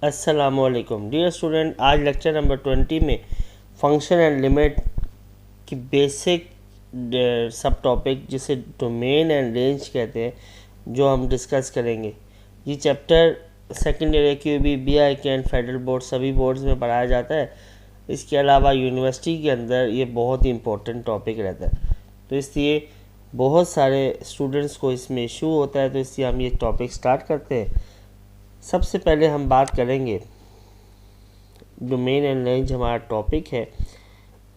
अस्सलामुअलैकुम dear student, आज lecture number 20 में फंक्शन एंड लिमिट की बेसिक सब टॉपिक जिसे डोमेन एंड रेंज कहते हैं जो हम डिस्कस करेंगे। ये chapter second year AQAB BIK and federal board सभी बोर्ड्स में पढ़ाया जाता है। इसके अलावा यूनिवर्सिटी के अंदर ये बहुत ही इम्पोर्टेंट टॉपिक रहता है, तो इसलिए बहुत सारे स्टूडेंट्स को इसमें इशू होता है, तो इसलिए हम ये टॉपिक स्टार्ट करते हैं। सबसे पहले हम बात करेंगे, डोमेन एंड रेंज हमारा टॉपिक है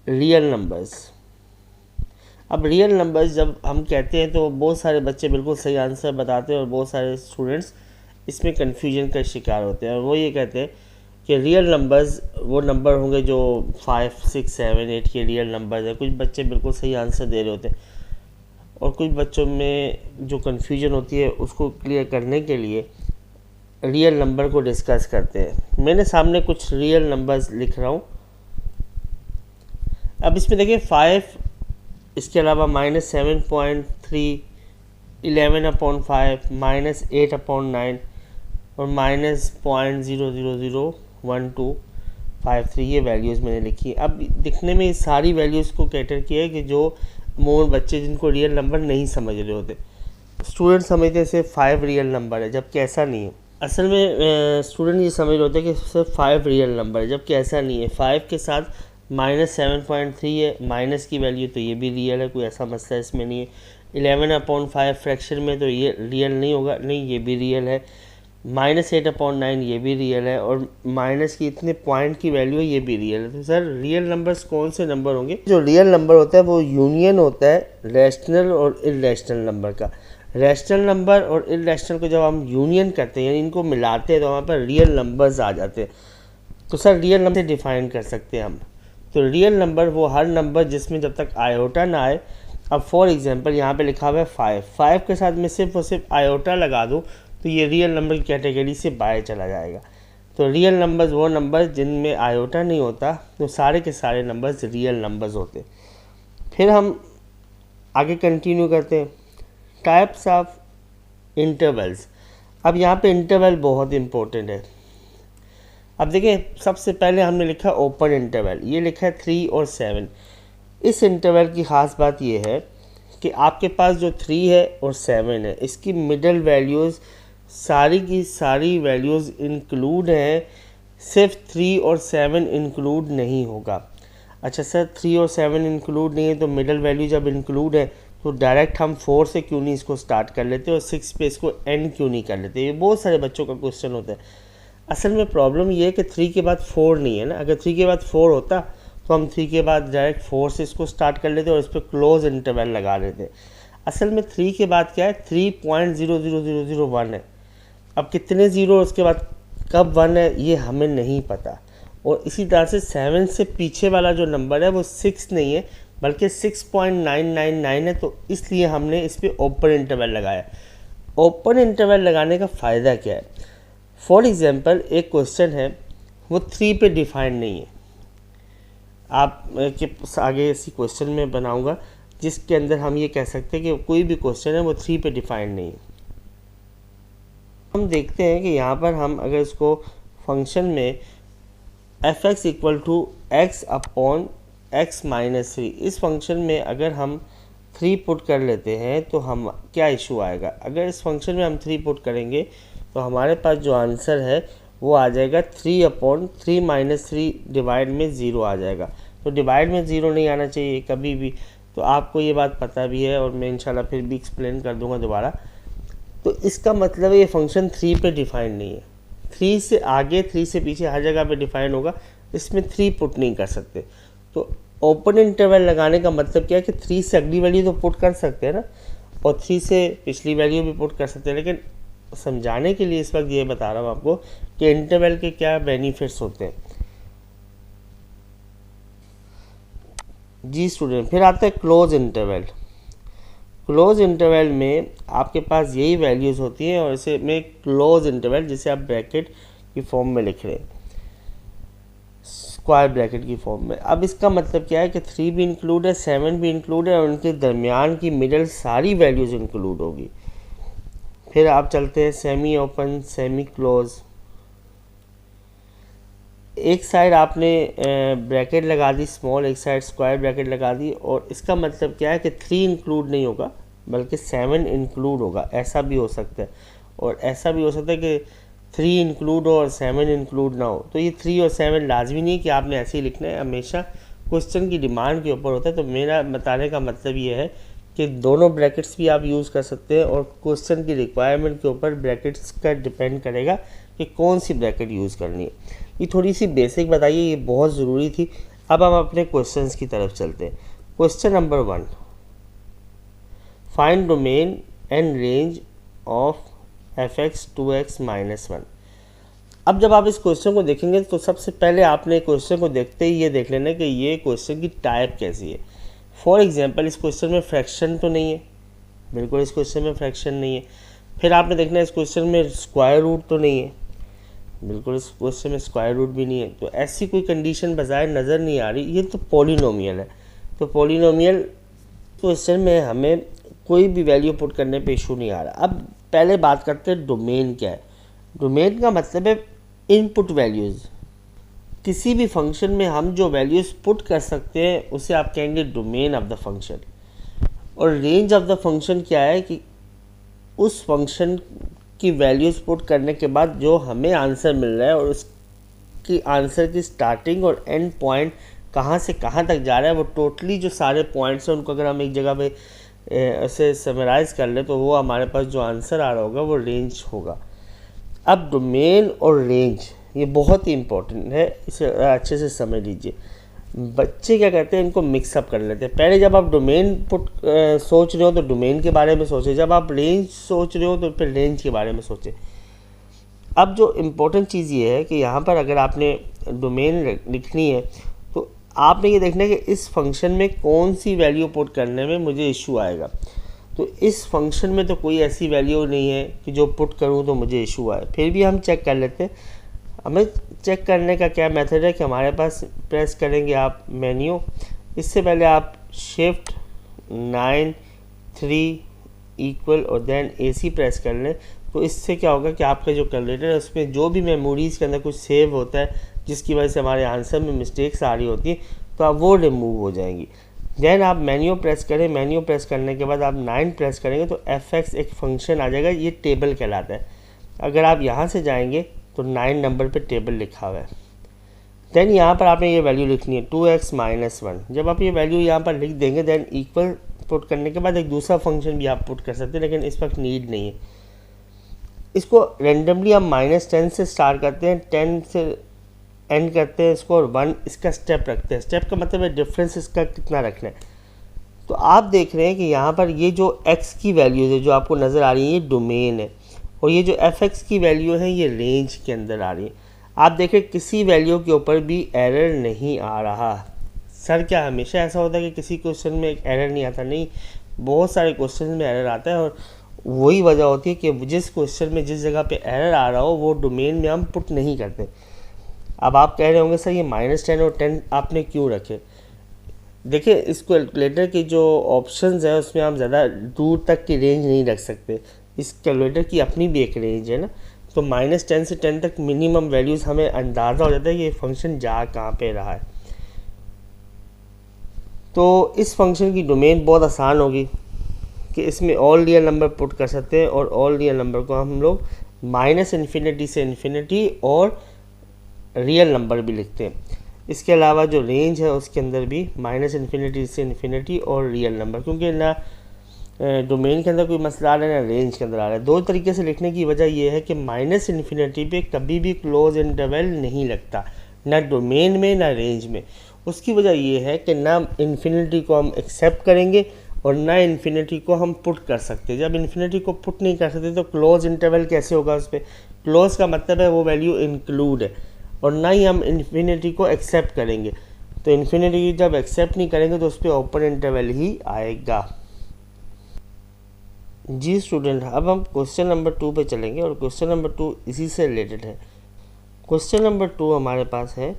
रियल नंबर्स। अब रियल नंबर्स जब हम कहते हैं तो बहुत सारे बच्चे बिल्कुल सही आंसर बताते हैं और बहुत सारे स्टूडेंट्स इसमें कन्फ्यूजन का शिकार होते हैं और वो ये कहते हैं कि रियल नंबर्स वो नंबर होंगे जो 5, 6, 7, 8 के रियल नंबर्स हैं। कुछ बच्चे बिल्कुल सही आंसर दे रहे होते हैं और कुछ बच्चों में जो कन्फ्यूजन होती है उसको क्लियर करने के लिए रियल नंबर को डिस्कस करते हैं। मैंने सामने कुछ रियल नंबर्स लिख रहा हूँ। अब इसमें देखिए 5, इसके अलावा -7.3, 11/5, -8/9 और -0.0001253 ये वैल्यूज़ मैंने लिखी। अब दिखने में इस सारी वैल्यूज़ को कैटर किया है कि जो मोर बच्चे जिनको रियल नंबर नहीं समझ रहे होते, स्टूडेंट समझते हैं सिर्फ 5 रियल नंबर है, जबकि ऐसा नहीं है। असल में स्टूडेंट ये समझ रहे होते हैं कि सिर्फ 5 रियल नंबर है, जबकि ऐसा नहीं है। 5 के साथ -7.3 है, माइनस की वैल्यू, तो ये भी रियल है, कोई ऐसा मसला इसमें नहीं है। 11/5 फ्रैक्शन में तो ये रियल नहीं होगा, नहीं ये भी रियल है। -8/9 ये भी रियल है और माइनस की इतने पॉइंट की वैल्यू है, ये भी रियल है। तो सर रियल नंबर्स कौन से नंबर होंगे? जो रियल नंबर होता है वो यूनियन होता है रैशनल और इरेशनल नंबर का। रैशनल नंबर और इरेशनल को जब हम यूनियन करते हैं यानी इनको मिलाते हैं तो वहाँ पर रियल नंबर्स आ जाते हैं। तो सर रियल नंबर से डिफाइन कर सकते हैं हम। तो रियल नंबर वो हर नंबर जिसमें जब तक आयोटा ना आए। अब फॉर एग्जांपल यहाँ पे लिखा हुआ है 5 के साथ मैं सिर्फ और सिर्फ आयोटा लगा दूँ तो ये रियल नंबर की कैटेगरी से बाहर चला जाएगा। तो रियल नंबर्स वो नंबर जिनमें आयोटा नहीं होता, तो सारे के सारे नंबर्स रियल नंबर्स होते। फिर हम आगे कंटिन्यू करते हैं, टाइप्स ऑफ इंटरवल्स। अब यहाँ पे इंटरवल बहुत इंपॉर्टेंट है। अब देखिए सबसे पहले हमने लिखा ओपन इंटरवल, ये लिखा है 3 और 7। इस इंटरवल की ख़ास बात ये है कि आपके पास जो 3 है और 7 है, इसकी मिडल वैल्यूज़ सारी की सारी वैल्यूज़ इंक्लूड हैं, सिर्फ 3 और 7 इंक्लूड नहीं होगा। अच्छा सर 3 और 7 इंक्लूड नहीं है तो मिडल वैल्यू जब इंक्लूड है तो डायरेक्ट हम 4 से क्यों नहीं इसको स्टार्ट कर लेते और 6 पे इसको एंड क्यों नहीं कर लेते? ये बहुत सारे बच्चों का क्वेश्चन होता है। असल में प्रॉब्लम ये है कि 3 के बाद 4 नहीं है ना। अगर 3 के बाद 4 होता तो हम 3 के बाद डायरेक्ट 4 से इसको स्टार्ट कर लेते और इस पर क्लोज इंटरवल लगा लेते। असल में 3 के बाद क्या है, 3.00001 है। अब कितने ज़ीरो उसके बाद कब 1 है ये हमें नहीं पता। और इसी तरह से 7 से पीछे वाला जो नंबर है वो 6 नहीं है बल्कि 6.999 है, तो इसलिए हमने इस पर ओपन इंटरवल लगाया। ओपन इंटरवल लगाने का फ़ायदा क्या है? फॉर एग्ज़ाम्पल एक क्वेश्चन है वो 3 पे डिफाइंड नहीं है। आप के आगे इसी क्वेश्चन में बनाऊंगा जिसके अंदर हम ये कह सकते हैं कि कोई भी क्वेश्चन है वो 3 पे डिफाइंड नहीं है। हम देखते हैं कि यहाँ पर हम अगर इसको फंक्शन में f(x) = x/(x - 3) इस फंक्शन में अगर हम 3 पुट कर लेते हैं तो हम क्या इशू आएगा? अगर इस फंक्शन में हम 3 पुट करेंगे तो हमारे पास जो आंसर है वो आ जाएगा 3/3 - 3 डिवाइड में 0 आ जाएगा। तो डिवाइड में 0 नहीं आना चाहिए कभी भी, तो आपको ये बात पता भी है और मैं इंशाल्लाह फिर भी एक्सप्लेन कर दूंगा दोबारा। तो इसका मतलब है ये फंक्शन 3 पे डिफाइन नहीं है। 3 से आगे 3 से पीछे हर जगह पे डिफाइन होगा, इसमें 3 पुट नहीं कर सकते। तो ओपन इंटरवल लगाने का मतलब क्या है कि 3 से अगली वैल्यू तो पुट कर सकते हैं ना, और 3 से पिछली वैल्यू भी पुट कर सकते हैं। लेकिन समझाने के लिए इस वक्त ये बता रहा हूँ आपको कि इंटरवल के क्या बेनिफिट्स होते हैं। जी स्टूडेंट, फिर आता है क्लोज इंटरवल। क्लोज इंटरवल में आपके पास यही वैल्यूज़ होती हैं और इसे में क्लोज इंटरवल जिसे आप ब्रैकेट की फॉर्म में लिख रहे हैं, स्क्वायर ब्रैकेट की फॉर्म में। अब इसका मतलब क्या है कि 3 भी इंक्लूड है, 7 भी इंक्लूड है और उनके दरमियान की मिडल सारी वैल्यूज़ इंक्लूड होगी। फिर आप चलते हैं सेमी ओपन, सेमी क्लोज। एक साइड आपने ब्रैकेट लगा दी स्मॉल, एक साइड स्क्वायर ब्रैकेट लगा दी, और इसका मतलब क्या है कि 3 इंक्लूड नहीं होगा बल्कि 7 इंक्लूड होगा। ऐसा भी हो सकता है, और ऐसा भी हो सकता है कि 3 इंक्लूड हो और 7 इंक्लूड ना हो। तो ये 3 और 7 लाजमी नहीं है कि आपने ऐसे ही लिखना है, हमेशा क्वेश्चन की डिमांड के ऊपर होता है। तो मेरा बताने का मतलब ये है कि दोनों ब्रैकेट्स भी आप यूज़ कर सकते हैं, और क्वेश्चन की रिक्वायरमेंट के ऊपर ब्रैकेट्स का डिपेंड करेगा कि कौन सी ब्रैकेट यूज़ करनी है। ये थोड़ी सी बेसिक बताइए, ये बहुत ज़रूरी थी। अब हम अपने क्वेश्चंस की तरफ चलते हैं। Question number 1, find domain and range of fx 2x - 1। अब जब आप इस क्वेश्चन को देखेंगे तो सबसे पहले आपने क्वेश्चन को देखते ही ये देख लेना कि ये क्वेश्चन की टाइप कैसी है। फॉर एग्जांपल इस क्वेश्चन में फ्रैक्शन तो नहीं है, बिल्कुल इस क्वेश्चन में फ्रैक्शन नहीं है। फिर आपने देखना है इस क्वेश्चन में स्क्वायर रूट तो नहीं है, बिल्कुल इस क्वेश्चन में स्क्वायर रूट भी नहीं है। तो ऐसी कोई कंडीशन बजाय नज़र नहीं आ रही। ये तो पॉलिनोमियल है, तो पॉलिनोमियल क्वेश्चन में हमें कोई भी वैल्यू पुट करने पे इशू नहीं आ रहा। अब पहले बात करते हैं डोमेन क्या है। डोमेन का मतलब है इनपुट वैल्यूज़। किसी भी फंक्शन में हम जो वैल्यूज़ पुट कर सकते हैं उसे आप कहेंगे डोमेन ऑफ द फंक्शन। और रेंज ऑफ द फंक्शन क्या है कि उस फंक्शन की वैल्यूज़ पुट करने के बाद जो हमें आंसर मिल रहा है और उसकी आंसर की स्टार्टिंग और एंड पॉइंट कहाँ से कहाँ तक जा रहा है, वो टोटली जो सारे पॉइंट्स हैं उनको अगर हम एक जगह पे ऐसे समराइज़ कर ले तो वो हमारे पास जो आंसर आ रहा होगा वो रेंज होगा। अब डोमेन और रेंज ये बहुत ही इम्पोर्टेंट है, इसे अच्छे से समझ लीजिए। बच्चे क्या करते हैं, इनको मिक्सअप कर लेते हैं। पहले जब आप डोमेन सोच रहे हो तो डोमेन के बारे में सोचें, जब आप रेंज सोच रहे हो तो फिर रेंज के बारे में सोचें। अब जो इम्पोर्टेंट चीज़ ये है कि यहाँ पर अगर आपने डोमेन लिखनी है तो आपने ये देखना है कि इस फंक्शन में कौन सी वैल्यू पुट करने में मुझे इशू आएगा। तो इस फंक्शन में तो कोई ऐसी वैल्यू नहीं है कि जो पुट करूँ तो मुझे इशू आए। फिर भी हम चेक कर लेते हैं। हमें चेक करने का क्या मेथड है कि हमारे पास प्रेस करेंगे आप मेन्यू, इससे पहले आप शिफ्ट 9 3 इक्वल और देन AC प्रेस कर लें। तो इससे क्या होगा कि आपका जो कैलकुलेटर है उसमें जो भी मेमोरीज़ के अंदर कुछ सेव होता है जिसकी वजह से हमारे आंसर में मिस्टेक्स आ रही होती है तो अब वो रिमूव हो जाएंगी। देन आप मेन्यू प्रेस करें, मेन्यू प्रेस करने के बाद आप 9 प्रेस करेंगे तो fx एक फंक्शन आ जाएगा, ये टेबल कहलाता है। अगर आप यहाँ से जाएंगे तो 9 नंबर पे टेबल लिखा हुआ है। देन यहाँ पर आपने ये वैल्यू लिखनी है 2x - 1। जब आप ये वैल्यू यहाँ पर लिख देंगे देन इक्वल पुट करने के बाद एक दूसरा फंक्शन भी आप पुट कर सकते हैं, लेकिन इस वक्त नीड नहीं है। इसको रेंडमली हम -10 से स्टार्ट करते हैं, 10 से एंड करते हैं इसको, और 1 इसका स्टेप रखते हैं। स्टेप का मतलब है डिफरेंस इसका कितना रखना है। तो आप देख रहे हैं कि यहाँ पर ये जो x की वैल्यूज़ है जो आपको नज़र आ रही है ये डोमेन है, और ये जो fx की वैल्यू है ये रेंज के अंदर आ रही है। आप देखें किसी वैल्यू के ऊपर भी एरर नहीं आ रहा। सर क्या हमेशा ऐसा होता है कि किसी क्वेश्चन में एक एरर नहीं आता? नहीं, बहुत सारे क्वेश्चन में एरर आता है, और वही वजह होती है कि जिस क्वेश्चन में जिस जगह पे एरर आ रहा हो वो डोमेन में हम पुट नहीं करते। अब आप कह रहे होंगे सर ये -10 और 10 आपने क्यों रखे? देखिए इस कैलकुलेटर की जो ऑप्शंस है उसमें हम ज़्यादा दूर तक की रेंज नहीं रख सकते। इस कैलकुलेटर की अपनी भी एक रेंज है ना, तो -10 से 10 तक मिनिमम वैल्यूज़ हमें अंदाज़ा हो जाता है कि ये फंक्शन जा कहाँ पे रहा है। तो इस फंक्शन की डोमेन बहुत आसान होगी कि इसमें ऑल रियल नंबर पुट कर सकते हैं, और ऑल रियल नंबर को हम लोग -∞ से इन्फिनिटी और रियल नंबर भी लिखते हैं। इसके अलावा जो रेंज है उसके अंदर भी -∞ से इन्फिनिटी और रियल नंबर, क्योंकि ना डोमेन के अंदर कोई मसला आ रहा है ना रेंज के अंदर आ रहा है। दो तरीके से लिखने की वजह यह है कि -∞ पे कभी भी क्लोज इंटरवल नहीं लगता, ना डोमेन में ना रेंज में। उसकी वजह यह है कि ना इन्फिनिटी को हम एक्सेप्ट करेंगे और ना इन्फिनिटी को हम पुट कर सकते। जब इन्फिनिटी को पुट नहीं कर सकते तो क्लोज इंटरवल कैसे होगा उस पर? क्लोज का मतलब है वो वैल्यू इंक्लूड है, और ना ही हम इन्फिनिटी को एक्सेप्ट करेंगे। तो इन्फिनिटी जब एक्सेप्ट नहीं करेंगे तो उस पर ओपन इंटरवल ही आएगा। जी स्टूडेंट, अब हम क्वेश्चन नंबर 2 पे चलेंगे, और क्वेश्चन नंबर 2 इसी से रिलेटेड है। क्वेश्चन नंबर 2 हमारे पास है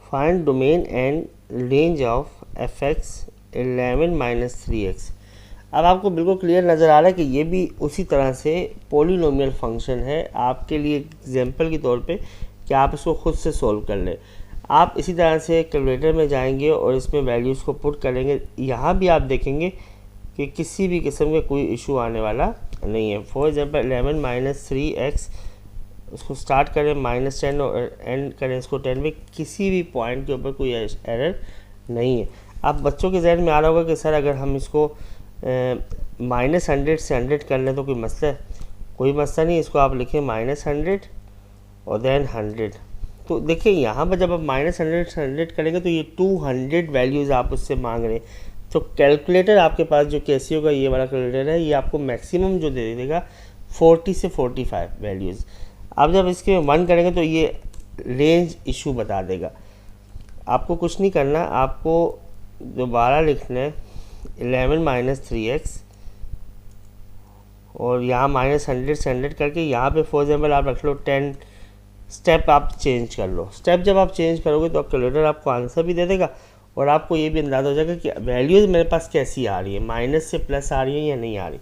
find domain and range of fx 11 - 3x। अब आपको बिल्कुल क्लियर नज़र आ रहा है कि ये भी उसी तरह से पॉलिनोमियल फंक्शन है। आपके लिए एग्जांपल के तौर पे कि आप इसको खुद से सोल्व कर लें। आप इसी तरह से कैलकुलेटर में जाएंगे और इसमें वैल्यूज़ को पुट करेंगे। यहाँ भी आप देखेंगे कि किसी भी किस्म का कोई इशू आने वाला नहीं है। फॉर एग्जांपल 11 माइनस 3x, उसको स्टार्ट करें -10 और एंड करें इसको 10 में, किसी भी पॉइंट के ऊपर कोई एरर नहीं है। अब बच्चों के जहन में आ रहा होगा कि सर अगर हम इसको -100 से 100 कर लें तो कोई मसला है? कोई मसला नहीं। इसको आप लिखें -100 और देन 100। तो देखिए यहाँ पर जब आप -100 से 100 करेंगे तो ये 200 वैल्यूज़ आप उससे मांग रहे हैं। तो कैलकुलेटर आपके पास जो कैसियो का ये वाला कैलकुलेटर है, ये आपको मैक्सिमम जो दे देगा 40 से 45 वैल्यूज़। आप जब इसके 1 करेंगे तो ये रेंज इशू बता देगा। आपको कुछ नहीं करना, आपको दोबारा लिखना है 11 माइनस 3x और यहाँ -100 से 100 करके यहाँ पे फॉर एग्जाम्पल आप रख लो 10 स्टेप आप चेंज कर लो। स्टेप जब आप चेंज करोगे तो कैलकुलेटर आपको आंसर भी दे देगा और आपको ये भी अंदाज़ा हो जाएगा कि वैल्यूज़ मेरे पास कैसी आ रही है, माइनस से प्लस आ रही है या नहीं आ रही।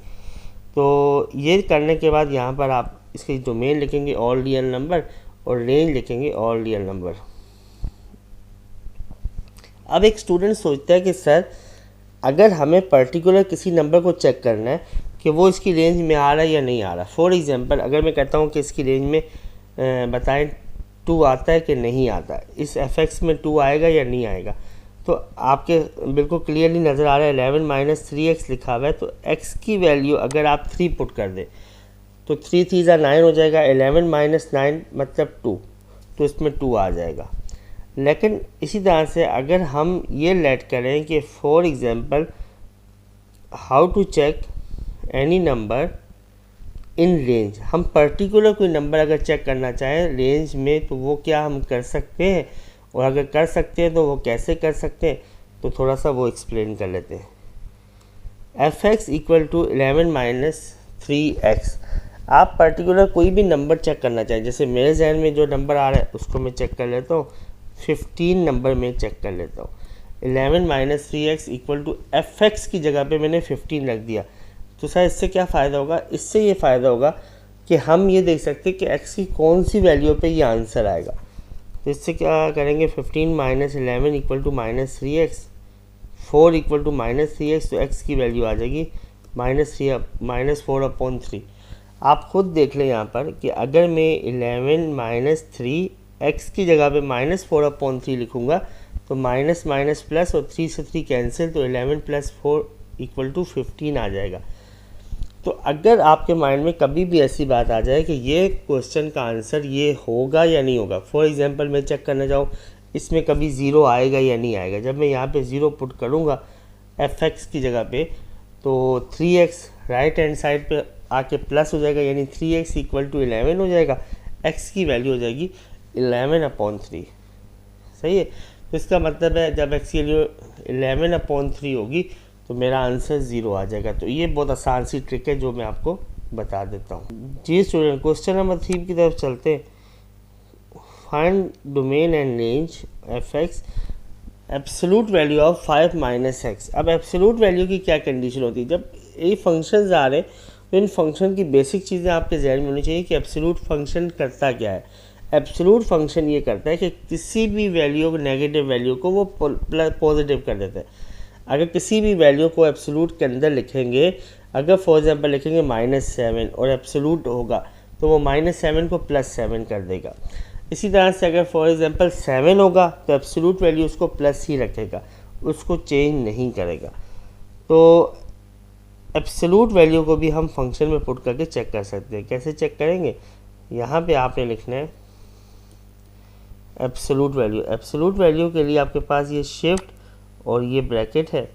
तो ये करने के बाद यहाँ पर आप इसकी डोमेन लिखेंगे ऑल रियल नंबर और रेंज लिखेंगे ऑल रियल नंबर। अब एक स्टूडेंट सोचता है कि सर अगर हमें पर्टिकुलर किसी नंबर को चेक करना है कि वो इसकी रेंज में आ रहा है या नहीं आ रहा। फॉर एग्जांपल अगर मैं कहता हूँ कि इसकी रेंज में बताएं 2 आता है कि नहीं आता, इस fx में 2 आएगा या नहीं आएगा, तो आपके बिल्कुल क्लियरली नज़र आ रहा है 11 माइनस 3x लिखा हुआ है। तो x की वैल्यू अगर आप 3 पुट कर दें तो 3 3 9 हो जाएगा। 11 माइनस 9 मतलब 2, तो इसमें 2 आ जाएगा। लेकिन इसी तरह से अगर हम ये लेट करें कि for example how to check any number in range, हम पर्टिकुलर कोई नंबर अगर चेक करना चाहें रेंज में तो वो क्या हम कर सकते हैं, और अगर कर सकते हैं तो वो कैसे कर सकते हैं, तो थोड़ा सा वो एक्सप्लेन कर लेते हैं। fx equal to 11 minus 3x। आप पर्टिकुलर कोई भी नंबर चेक करना चाहें, जैसे मेरे जहन में जो नंबर आ रहा है उसको मैं चेक कर लेता हूँ, 15 नंबर में चेक कर लेता हूँ। 11 minus 3x equal to fx की जगह पे मैंने 15 रख दिया। तो सर इससे क्या फ़ायदा होगा? इससे ये फ़ायदा होगा कि हम ये देख सकते हैं कि x की कौन सी वैल्यू पे ये आंसर आएगा। तो इससे क्या करेंगे, 15 minus 11 equal to minus 3x, 4 equal to minus 3x, तो x की वैल्यू आ जाएगी -4/3। आप खुद देख लें यहाँ पर कि अगर मैं 11 माइनस 3x की जगह पे -4/3 लिखूँगा तो माइनस माइनस प्लस और 3 से 3 कैंसिल, तो 11 प्लस 4 इक्वल टू 15 आ जाएगा। तो अगर आपके माइंड में कभी भी ऐसी बात आ जाए कि ये क्वेश्चन का आंसर ये होगा या नहीं होगा, फॉर एग्जांपल मैं चेक करना चाहूँ इसमें कभी 0 आएगा या नहीं आएगा, जब मैं यहाँ पे 0 पुट करूँगा fx की जगह पे तो 3x राइट हैंड साइड पे आके प्लस हो जाएगा, यानी 3x इक्वल टू 11 हो जाएगा। x की वैल्यू हो जाएगी 11/3। सही है। तो इसका मतलब है जब x की वैल्यू 11/3 होगी तो मेरा आंसर 0 आ जाएगा। तो ये बहुत आसान सी ट्रिक है जो मैं आपको बता देता हूँ। जी स्टूडेंट, क्वेश्चन नंबर 3 की तरफ चलते हैं। Find domain and range fx absolute value of 5 minus x। अब एब्सोलूट वैल्यू की क्या कंडीशन होती है? जब ये फंक्शंस आ रहे हैं तो इन फंक्शन की बेसिक चीज़ें आपके जहन में होनी चाहिए कि एब्सोलूट फंक्शन करता क्या है। एब्सोलूट फंक्शन ये करता है कि किसी भी वैल्यू को, नेगेटिव वैल्यू को वो पॉजिटिव कर देता है। अगर किसी भी वैल्यू को एब्सोलूट के अंदर लिखेंगे, अगर फॉर एग्जांपल लिखेंगे -7 और एब्सोलूट होगा तो वो -7 को +7 कर देगा। इसी तरह से अगर फॉर एग्जांपल 7 होगा तो एब्सोलूट वैल्यू उसको प्लस ही रखेगा, उसको चेंज नहीं करेगा। तो एब्सोलूट वैल्यू को भी हम फंक्शन में पुट करके चेक कर सकते हैं। कैसे चेक करेंगे? यहाँ पे आपने लिखना है एब्सोलूट वैल्यू। एब्सोलूट वैल्यू के लिए आपके पास ये शिफ्ट और ये ब्रैकेट है,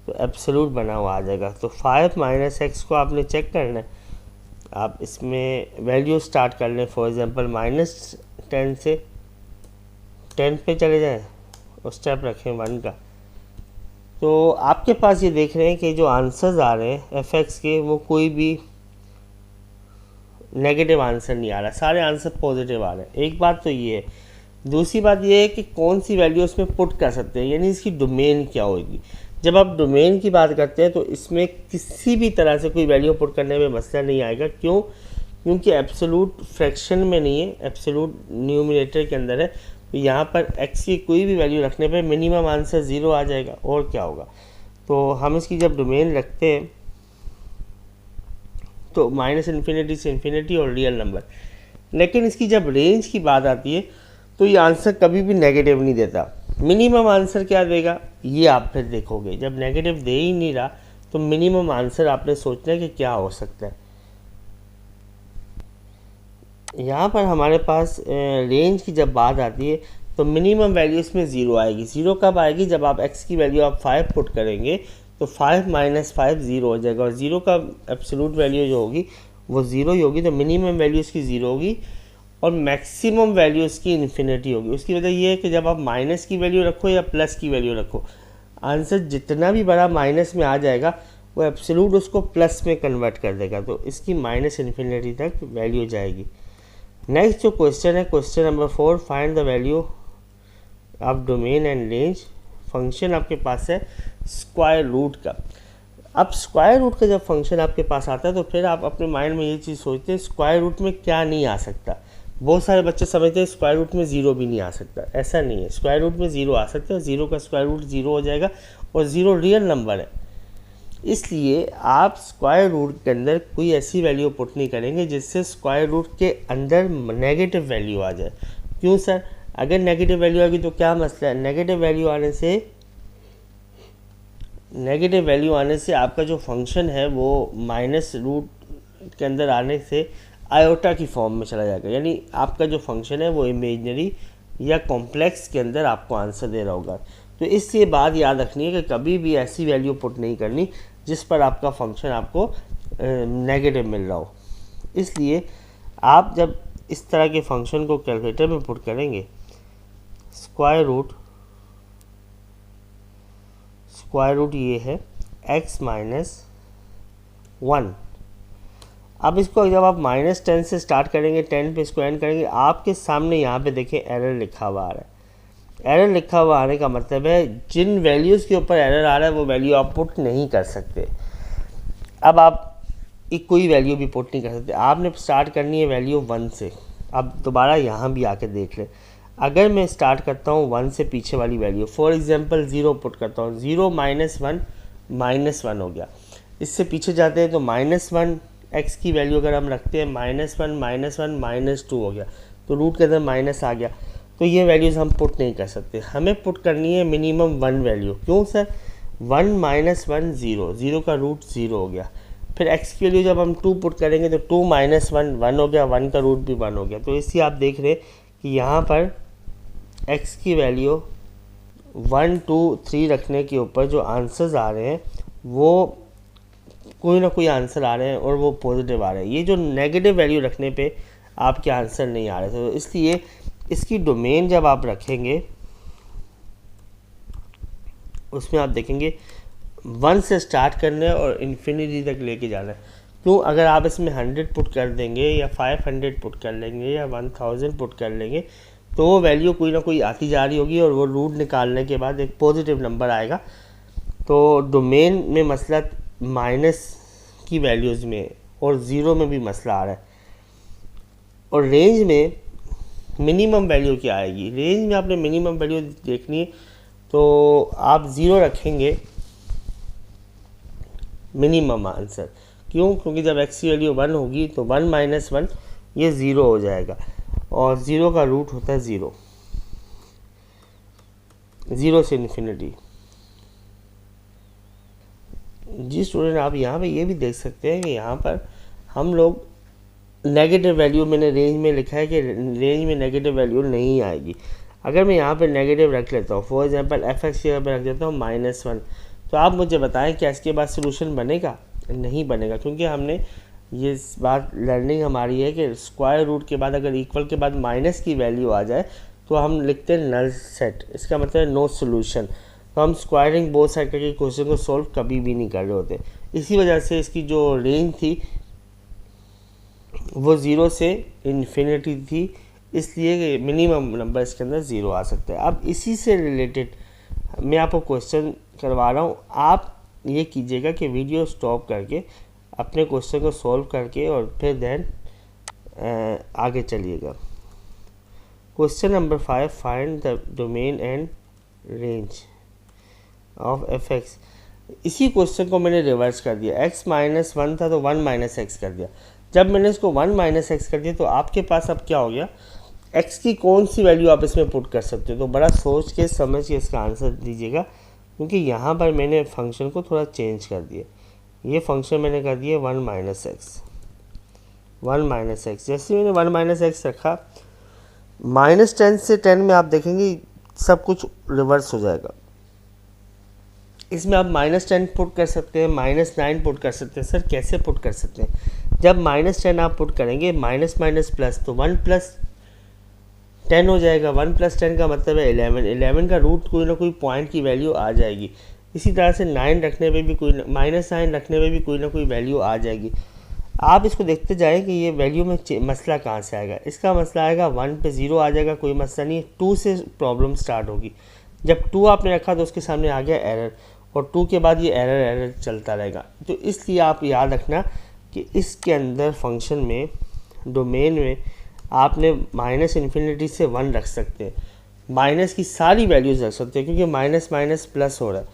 तो एब्सोलूट बना हुआ आ जाएगा। तो 5 माइनस x को आपने चेक करना है। आप इसमें वैल्यू स्टार्ट कर लें, फॉर एग्जांपल -10 से 10 पे चले जाएं और स्टेप रखें 1 का। तो आपके पास ये देख रहे हैं कि जो आंसर्स आ रहे हैं fx के वो कोई भी नेगेटिव आंसर नहीं आ रहा, सारे आंसर पॉजिटिव आ रहे हैं। एक बात तो ये है। दूसरी बात ये है कि कौन सी वैल्यू इसमें पुट कर सकते हैं, यानी इसकी डोमेन क्या होगी। जब आप डोमेन की बात करते हैं तो इसमें किसी भी तरह से कोई वैल्यू पुट करने में मसला नहीं आएगा। क्यों? क्योंकि एब्सोलूट फ्रैक्शन में नहीं है, एब्सोलूट न्यूमरेटर के अंदर है। तो यहाँ पर x की कोई भी वैल्यू रखने पर मिनिमम आंसर 0 आ जाएगा, और क्या होगा। तो हम इसकी जब डोमेन रखते हैं तो -∞ से इन्फिनिटी और रियल नंबर, लेकिन इसकी जब रेंज की बात आती है तो ये आंसर कभी भी नेगेटिव नहीं देता। मिनिमम आंसर क्या देगा ये आप फिर देखोगे। जब नेगेटिव दे ही नहीं रहा तो मिनिमम आंसर आपने सोचना है कि क्या हो सकता है। यहाँ पर हमारे पास रेंज की जब बात आती है तो मिनिमम वैल्यू इसमें 0 आएगी। 0 कब आएगी, जब आप x की वैल्यू आप 5 पुट करेंगे तो 5 - 5 0 हो जाएगा, और 0 का एब्सोलूट वैल्यू जो होगी वो 0 ही होगी। तो मिनिमम वैल्यू इसकी 0 होगी और मैक्सिमम वैल्यू इसकी इन्फिनिटी होगी। उसकी वजह ये है कि जब आप माइनस की वैल्यू रखो या प्लस की वैल्यू रखो, आंसर जितना भी बड़ा माइनस में आ जाएगा वो एब्सोलूट उसको प्लस में कन्वर्ट कर देगा। तो इसकी -∞ तक वैल्यू जाएगी। नेक्स्ट जो क्वेश्चन है, question number 4, find the value of domain and range. Function आपके पास है स्क्वायर रूट का। अब स्क्वायर रूट का जब फंक्शन आपके पास आता है तो फिर आप अपने माइंड में ये चीज़ सोचते हैं स्क्वायर रूट में क्या नहीं आ सकता। बहुत सारे बच्चे समझते हैं स्क्वायर रूट में 0 भी नहीं आ सकता। ऐसा नहीं है, स्क्वायर रूट में 0 आ सकता है। 0 का स्क्वायर रूट 0 हो जाएगा, और 0 रियल नंबर है, इसलिए आप स्क्वायर रूट के अंदर कोई ऐसी वैल्यू पुट नहीं करेंगे जिससे स्क्वायर रूट के अंदर नेगेटिव वैल्यू आ जाए। क्यों सर, अगर नेगेटिव वैल्यू आएगी तो क्या मसला है। नेगेटिव वैल्यू आने से आपका जो फंक्शन है वो माइनस रूट के अंदर आने से आयोटा की फॉर्म में चला जाएगा, यानी आपका जो फंक्शन है वो इमेजिनरी या कॉम्प्लेक्स के अंदर आपको आंसर दे रहा होगा। तो इसलिए बात याद रखनी है कि कभी भी ऐसी वैल्यू पुट नहीं करनी जिस पर आपका फंक्शन आपको नेगेटिव मिल रहा हो। इसलिए आप जब इस तरह के फंक्शन को कैलकुलेटर में पुट करेंगे, स्क्वायर रूट ये है x - 1। अब इसको जब आप -10 से स्टार्ट करेंगे, 10 पे स्क्वायर करेंगे, आपके सामने यहाँ पे देखें एरर लिखा हुआ आ रहा है। एरर लिखा हुआ आने का मतलब है जिन वैल्यूज़ के ऊपर एरर आ रहा है वो वैल्यू आप पुट नहीं कर सकते। अब आप कोई वैल्यू भी पुट नहीं कर सकते, आपने स्टार्ट करनी है वैल्यू 1 से। अब दोबारा यहाँ भी आके देख लें, अगर मैं स्टार्ट करता हूँ 1 से पीछे वाली वैल्यू, फॉर एग्जांपल 0 पुट करता हूँ, 0 - 1 हो गया। इससे पीछे जाते हैं तो -1 x की वैल्यू अगर हम रखते हैं -1 -2 हो गया, तो रूट के अंदर माइनस आ गया। तो ये वैल्यूज़ हम पुट नहीं कर सकते, हमें पुट करनी है मिनिमम 1 वैल्यू। क्यों सर, 1 - 1 0, 0 का रूट 0 हो गया। फिर x की वैल्यू जब हम 2 पुट करेंगे तो 2 - 1 1 हो गया, 1 का रूट भी 1 हो गया। तो इसलिए आप देख रहे हैं कि यहाँ पर x की वैल्यू 1 2 3 रखने के ऊपर जो आंसर्स आ रहे हैं वो कोई ना कोई आंसर आ रहे हैं और वो पॉजिटिव आ रहे हैं। ये जो नेगेटिव वैल्यू रखने पे आपके आंसर नहीं आ रहे थे। तो इसलिए इसकी डोमेन जब आप रखेंगे उसमें आप देखेंगे 1 से स्टार्ट करना है और इन्फिनिटी तक लेके जाना है। क्यों, अगर आप इसमें 100 पुट कर देंगे या 500 पुट कर लेंगे या 1000 पुट कर लेंगे तो वो वैल्यू कोई ना कोई आती जा रही होगी और वो रूट निकालने के बाद एक पॉजिटिव नंबर आएगा। तो डोमेन में मसला माइनस की वैल्यूज़ में और 0 में भी मसला आ रहा है। और रेंज में मिनिमम वैल्यू क्या आएगी, रेंज में आपने मिनिमम वैल्यू देखनी है तो आप 0 रखेंगे मिनिमम आंसर। क्यों, क्योंकि जब x की वैल्यू 1 होगी तो 1 - 1 ये 0 हो जाएगा, और 0 का रूट होता है 0, 0 से इन्फिनिटी। जी स्टूडेंट, आप यहाँ पे ये भी देख सकते हैं कि यहाँ पर हम लोग नेगेटिव वैल्यू, मैंने रेंज में लिखा है कि रेंज में नेगेटिव वैल्यू नहीं आएगी। अगर मैं यहाँ पे नेगेटिव रख लेता हूँ, फॉर एग्जांपल fx की जगह रख देता हूँ -1, तो आप मुझे बताएं क्या इसके बाद सोल्यूशन बनेगा? नहीं बनेगा, क्योंकि हमने ये बात लर्निंग हमारी है कि स्क्वायर रूट के बाद अगर इक्वल के बाद माइनस की वैल्यू आ जाए तो हम लिखते हैं नल सेट, इसका मतलब है नो सोल्यूशन। तो हम स्क्वायरिंग बोथ साइड के क्वेश्चन को सॉल्व कभी भी नहीं कर रहे होते। इसी वजह से इसकी जो रेंज थी वो 0 से इन्फिनिटी थी, इसलिए मिनिमम नंबर इसके अंदर 0 आ सकता है। अब इसी से रिलेटेड मैं आपको क्वेश्चन करवा रहा हूँ, आप ये कीजिएगा कि वीडियो स्टॉप करके अपने क्वेश्चन को सॉल्व करके और फिर देन आगे चलिएगा। Question number 5, find the domain and range of F x. इसी क्वेश्चन को मैंने रिवर्स कर दिया, x-1 था तो 1 - x कर दिया। जब मैंने इसको 1 - x कर दिया तो आपके पास अब क्या हो गया, x की कौन सी वैल्यू आप इसमें पुट कर सकते हो। तो बड़ा सोच के समझ के इसका आंसर दीजिएगा, क्योंकि यहाँ पर मैंने फंक्शन को थोड़ा चेंज कर दिया। ये फंक्शन मैंने कर दिया 1 - x, 1 - x। जैसे मैंने 1 - x रखा, -10 से 10 में आप देखेंगे सब कुछ रिवर्स हो जाएगा। इसमें आप -10 पुट कर सकते हैं, -9 पुट कर सकते हैं। सर कैसे पुट कर सकते हैं? जब -10 आप पुट करेंगे, माइनस माइनस प्लस, तो 1 + 10 हो जाएगा। 1 + 10 का मतलब है 11। 11 का रूट कोई ना कोई पॉइंट की वैल्यू आ जाएगी। इसी तरह से 9 रखने पे भी -9 रखने पे भी कोई ना कोई वैल्यू आ जाएगी। आप इसको देखते जाएं कि ये वैल्यू में मसला कहाँ से आएगा। इसका मसला आएगा 1 पे 0 आ जाएगा, कोई मसला नहीं है। 2 से प्रॉब्लम स्टार्ट होगी। जब 2 आपने रखा तो उसके सामने आ गया एरर, और 2 के बाद ये एरर चलता रहेगा। तो इसलिए आप याद रखना कि इसके अंदर फंक्शन में, डोमेन में आपने -∞ से 1 रख सकते हैं, माइनस की सारी वैल्यूज़ रख सकते हैं, क्योंकि माइनस माइनस प्लस हो रहा है।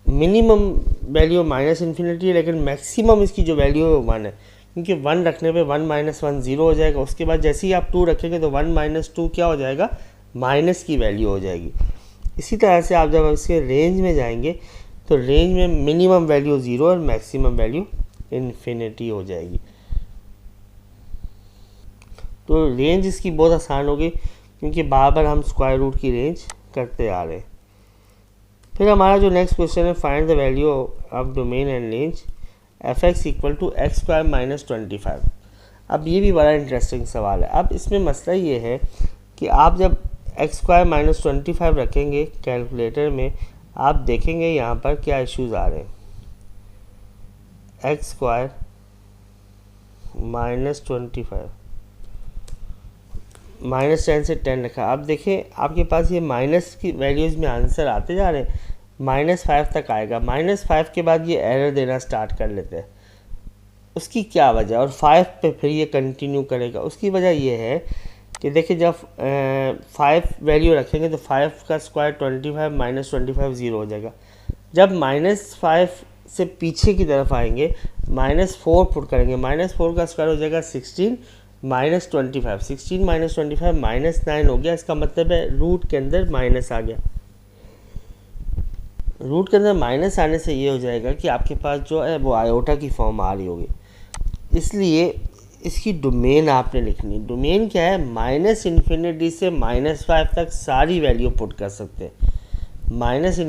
मिनिमम वैल्यू -∞ है, लेकिन मैक्सिमम इसकी जो वैल्यू है वो 1 है, क्योंकि 1 रखने पे 1 - 1 0 हो जाएगा। उसके बाद जैसे ही आप 2 रखेंगे तो 1 - 2 क्या हो जाएगा, माइनस की वैल्यू हो जाएगी। इसी तरह से आप जब इसके रेंज में जाएंगे तो रेंज में मिनिमम वैल्यू 0 और मैक्सिमम वैल्यू इन्फिनिटी हो जाएगी। तो रेंज इसकी बहुत आसान हो गई, क्योंकि बार बार हम स्क्वायर रूट की रेंज करते आ रहे हैं। फिर हमारा जो नेक्स्ट क्वेश्चन है, find the value of domain and range F X equal to x² - 25। अब ये भी बड़ा इंटरेस्टिंग सवाल है। अब इसमें मसला ये है कि आप जब x² - 25 रखेंगे कैलकुलेटर में, आप देखेंगे यहाँ पर क्या इश्यूज आ रहे हैं। x² - 25 -10 से 10 रखा। अब देखिए आपके पास ये माइनस की वैल्यूज़ में आंसर आते जा रहे हैं, -5 तक आएगा। -5 के बाद ये एरर देना स्टार्ट कर लेते हैं। उसकी क्या वजह, और 5 पे फिर ये कंटिन्यू करेगा। उसकी वजह ये है कि देखिए जब 5 वैल्यू रखेंगे तो 5 का स्क्वायर 25 - 25 0 हो जाएगा। जब -5 से पीछे की तरफ आएंगे, -4 पुट करेंगे, -4 का स्क्वायर हो जाएगा 16 - 25। 16 - 25 -9 हो गया। इसका मतलब है रूट के अंदर माइनस आ गया। रूट के अंदर माइनस आने से ये हो जाएगा कि आपके पास जो है वो आयोटा की फॉर्म आ रही होगी। इसलिए इसकी डोमेन आपने लिखनी। डोमेन क्या है, -∞ से -5 तक सारी वैल्यू पुट कर सकते हैं। -∞ से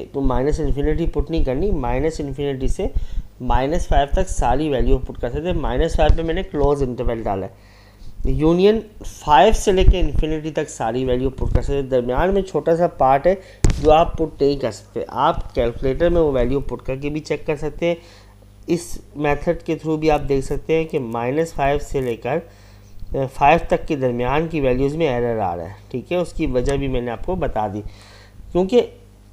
तो -∞ पुट नहीं करनी, -∞ से -5 तक सारी वैल्यू पुट कर सकते हैं। -5 पे मैंने क्लोज इंटरवल डाला है। यूनियन 5 से लेके इन्फिनिटी तक सारी वैल्यू पुट कर सकते हैं। दरमियान में छोटा सा पार्ट है जो आप पुट नहीं कर सकते। आप कैलकुलेटर में वो वैल्यू पुट करके भी चेक कर सकते हैं। इस मेथड के थ्रू भी आप देख सकते हैं कि -5 से लेकर 5 तक के दरमियान की वैल्यूज़ में एरर आ रहा है। ठीक है, उसकी वजह भी मैंने आपको बता दी। क्योंकि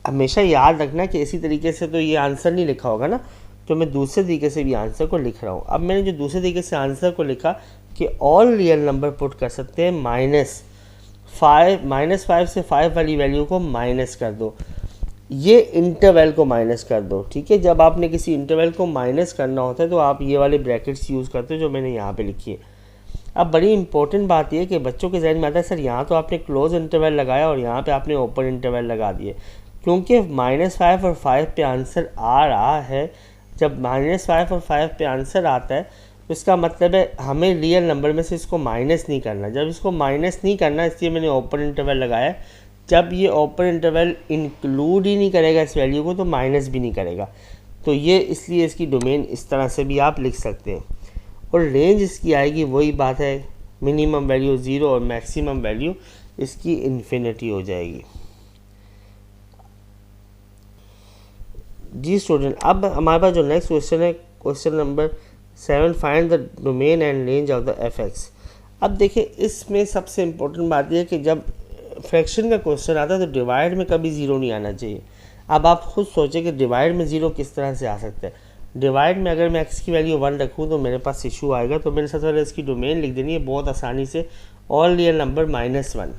हमेशा याद रखना कि इसी तरीके से तो ये आंसर नहीं लिखा होगा ना, तो मैं दूसरे तरीके से भी आंसर को लिख रहा हूँ। अब मैंने जो दूसरे तरीके से आंसर को लिखा कि ऑल रियल नंबर पुट कर सकते हैं, -5 से 5 वाली वैल्यू को माइनस कर दो, ये इंटरवल को माइनस कर दो। ठीक है, जब आपने किसी इंटरवल को माइनस करना होता है तो आप ये वाले ब्रैकेट्स यूज़ करते हो जो मैंने यहाँ पे लिखी है। अब बड़ी इंपॉर्टेंट बात यह है कि बच्चों के जहन में आता है सर यहाँ तो आपने क्लोज इंटरवल लगाया और यहाँ पे आपने ओपन इंटरवल लगा दिए, क्योंकि -5 और 5 पे आंसर आ रहा है। जब -5 और 5 पे आंसर आता है तो इसका मतलब है हमें रियल नंबर में से इसको माइनस नहीं करना। जब इसको माइनस नहीं करना, इसलिए मैंने ओपन इंटरवल लगाया। जब ये ओपन इंटरवल इंक्लूड ही नहीं करेगा इस वैल्यू को तो माइनस भी नहीं करेगा। तो ये इसलिए इसकी डोमेन इस तरह से भी आप लिख सकते हैं। और रेंज इसकी आएगी, वही बात है, मिनिमम वैल्यू 0 और मैक्सिमम वैल्यू इसकी इन्फिनिटी हो जाएगी। जी स्टूडेंट, अब हमारे पास जो नेक्स्ट क्वेश्चन है, question number 7, find the domain and range of the F x. अब देखिए इसमें सबसे इम्पोर्टेंट बात यह है कि जब फ्रैक्शन का क्वेश्चन आता है तो डिवाइड में कभी 0 नहीं आना चाहिए। अब आप खुद सोचें कि डिवाइड में 0 किस तरह से आ सकता है। डिवाइड में अगर मैं x की वैल्यू 1 रखूँ तो मेरे पास इशू आएगा। तो मेरे साथ वाले इसकी डोमेन लिख देनी है बहुत आसानी से, ऑल रियल नंबर -1,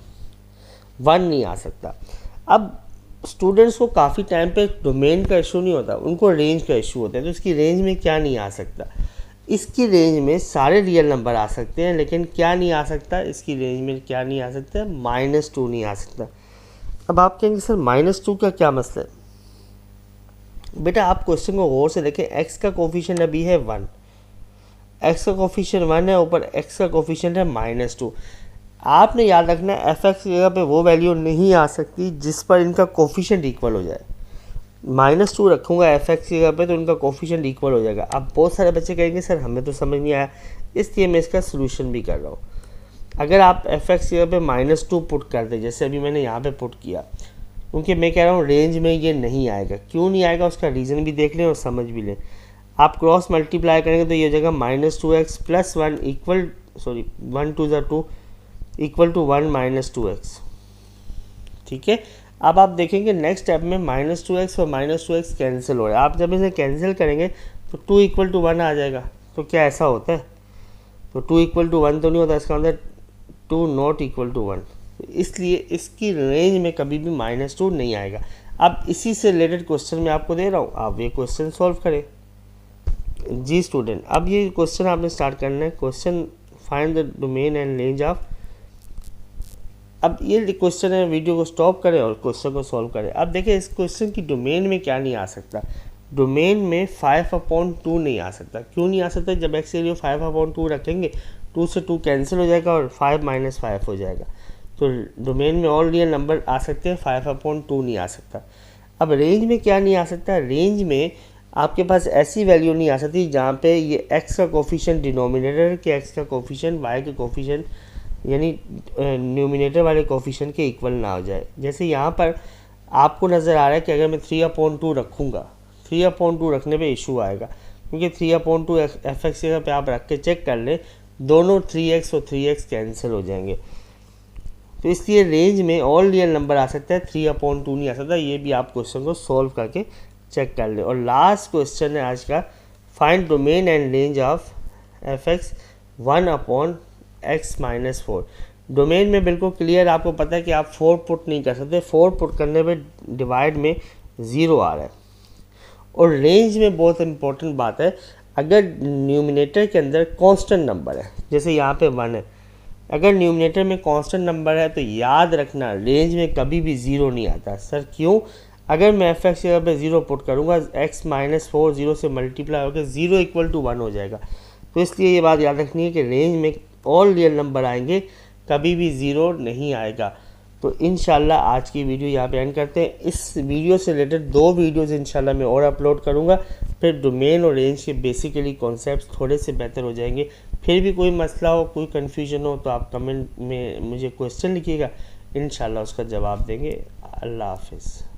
1 नहीं आ सकता। अब स्टूडेंट्स को काफ़ी टाइम पे डोमेन का इशू नहीं होता, उनको रेंज का इशू होता है। तो इसकी रेंज में क्या नहीं आ सकता, इसकी रेंज में सारे रियल नंबर आ सकते हैं, लेकिन क्या नहीं आ सकता, इसकी रेंज में क्या नहीं आ सकता, -2 नहीं आ सकता। अब आप कहेंगे सर -2 का क्या मसला है? बेटा आप क्वेश्चन को गौर से देखें, x का कोफिशिएंट अभी है 1, x का कोफिशिएंट 1 है, ऊपर x का कोफिशिएंट है -2। आपने याद रखना है f(x) की जगह पे वो वैल्यू नहीं आ सकती जिस पर इनका कोफिशिएंट इक्वल हो जाए। -2 रखूँगा f(x) की जगह पे तो इनका कोफिशिएंट इक्वल हो जाएगा। अब बहुत सारे बच्चे कहेंगे सर हमें तो समझ नहीं आया, इसलिए मैं इसका सोल्यूशन भी कर रहा हूँ। अगर आप f(x) की जगह पे -2 पुट कर दे, जैसे अभी मैंने यहाँ पे पुट किया, क्योंकि मैं कह रहा हूँ रेंज में ये नहीं आएगा। क्यों नहीं आएगा उसका रीज़न भी देख लें और समझ भी लें। आप क्रॉस मल्टीप्लाई करेंगे तो ये हो जाएगा -2x + 1 equal 1 2 2 equal to 1 -2x। ठीक है, अब आप देखेंगे नेक्स्ट स्टेप में -2x और -2x कैंसिल हो रहा है। आप जब इसे कैंसिल करेंगे तो 2 = 1 आ जाएगा। तो क्या ऐसा होता है? तो 2 = 1 तो नहीं होता, इसका मतलब 2 ≠ 1। इसलिए इसकी रेंज में कभी भी -2 नहीं आएगा। अब इसी से रिलेटेड क्वेश्चन मैं आपको दे रहा हूँ, आप ये क्वेश्चन सॉल्व करें। जी स्टूडेंट, अब ये क्वेश्चन आपने स्टार्ट करना है। Question find the domain and range of. अब ये क्वेश्चन है, वीडियो को स्टॉप करें और क्वेश्चन को सॉल्व करें। अब देखिए इस क्वेश्चन की डोमेन में क्या नहीं आ सकता, डोमेन में 5/2 नहीं आ सकता। क्यों नहीं आ सकता? जब x की वैल्यू 5/2 रखेंगे 2 से 2 कैंसिल हो जाएगा और 5 - 5 हो जाएगा। तो डोमेन में ऑल रियल नंबर आ सकते हैं, 5/2 नहीं आ सकता। अब रेंज में क्या नहीं आ सकता? रेंज में आपके पास ऐसी वैल्यू नहीं आ सकती जहाँ पे ये x का कोफिशिएंट डिनोमिनेटर के x का कोफिशिएंट y के कोफिशिएंट यानी न्यूमिनेटर वाले कोफिशिएंट के इक्वल ना हो जाए। जैसे यहाँ पर आपको नज़र आ रहा है कि अगर मैं 3/2 रखूँगा, 3/2 रखने पे इशू आएगा, क्योंकि 3/2 f(x) की जगह पे आप रख के चेक कर लें, दोनों 3x और 3x कैंसिल हो जाएंगे। तो इसलिए रेंज में ऑल रियल नंबर आ सकता है, 3/2 नहीं आ सकता। ये भी आप क्वेश्चन को सॉल्व करके चेक कर लें। और लास्ट क्वेश्चन है आज का, find domain and range of f(x) 1/x - 4। Domain में बिल्कुल क्लियर आपको पता है कि आप 4 पुट नहीं कर सकते, 4 पुट करने पे डिवाइड में 0 आ रहा है। और रेंज में बहुत इंपॉर्टेंट बात है, अगर न्यूमिनेटर के अंदर कांस्टेंट नंबर है, जैसे यहाँ पे 1 है, अगर न्यूमिनेटर में कांस्टेंट नंबर है तो याद रखना रेंज में कभी भी 0 नहीं आता। सर क्यों? अगर मैं f(x) की जगह पे 0 पुट करूँगा, x - 4 0 से मल्टीप्लाई होकर 0 = 1 हो जाएगा। तो इसलिए ये बात याद रखनी है कि रेंज में ऑल रियल नंबर आएंगे, कभी भी 0 नहीं आएगा। तो इंशाल्लाह आज की वीडियो यहाँ पे एंड करते हैं। इस वीडियो से रिलेटेड 2 वीडियोज़ इंशाल्लाह मैं और अपलोड करूँगा, फिर डोमेन और रेंज के बेसिकली कॉन्सेप्ट्स थोड़े से बेहतर हो जाएंगे। फिर भी कोई मसला हो, कोई कन्फ्यूजन हो तो आप कमेंट में मुझे क्वेश्चन लिखिएगा, इंशाल्लाह उसका जवाब देंगे। अल्लाह हाफिज़।